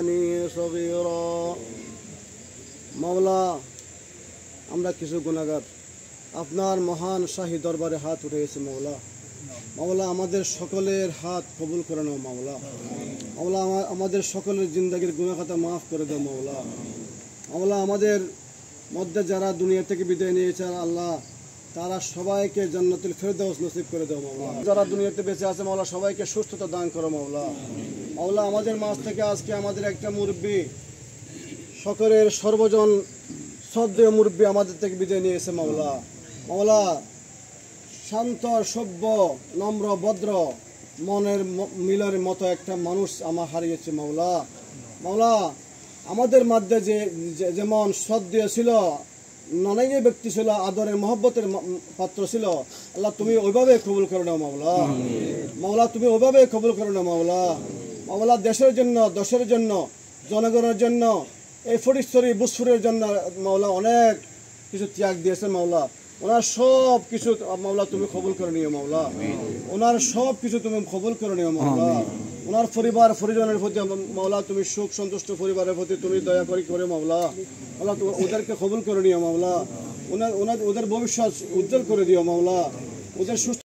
ربياني صغيرا মাওলা আমরা কিছু গুনাহগার আপনার মহান শাহী দরবারে হাত উঠিয়েছি মাওলা। মাওলা আমাদের সকলের হাত কবুল করে নাও মাওলা। মাওলা আমাদের সকলের জিন্দেগির গুনাহ খাতা মাফ করে দাও মাওলা। মাওলা আমাদের মধ্যে যারা দুনিয়া থেকে বিদায় নিয়েছে আল্লাহ তারা সবাইকে জান্নাতুল ফেরদাউস নসিব করে দাও মাওলা। যারা দুনিয়াতে বেঁচে আছে মাওলা সবাইকে সুস্থতা দান করো মাওলা। মাওলা আমাদের মাঝ থেকে আজকে আমাদের একটা মুরব্বী সকলের সর্বজন শ্রদ্ধেয় মুরব্বী আমাদের থেকে বিদায় নিয়েছে মাওলা। মাওলা শান্ত সভ্য নম্র ভদ্র মনের মিলের মতো একটা মানুষ আমার হারিয়েছে মাওলা। মাওলা আমাদের মধ্যে যেমন শ্রদ্ধেয় ছিল ননাইয়ে ব্যক্তি ছিল আদরের মহব্বতের পাত্র ছিল আল্লাহ তুমি ওইভাবে কবুল করে নাও মাওলা। মাওলা তুমি ওইভাবে কবুল করে নাও মাওলা। মাওলা দেশের জন্য দশের জন্য জনগণের জন্য এই ফটিকছড়ি বুসফুরের জন্য মাওলা অনেক কিছু ত্যাগ দিয়েছেন মাওলা। ওনার সব কিছু মাওলা তুমি কবুল করে নিও মাওলা। ওনার সব কিছু তুমি কবুল করে নিও মাওলা। ওনার পরিবার পরিজনের প্রতি মাওলা তুমি সুখ সন্তুষ্ট পরিবারের প্রতি তুমি দয়া করে মাওলা। মাওলা ওদেরকে কবুল করে নিও মাওলা। ওদের ভবিষ্যৎ উজ্জ্বল করে দিও মাওলা। ওদের সুস্থ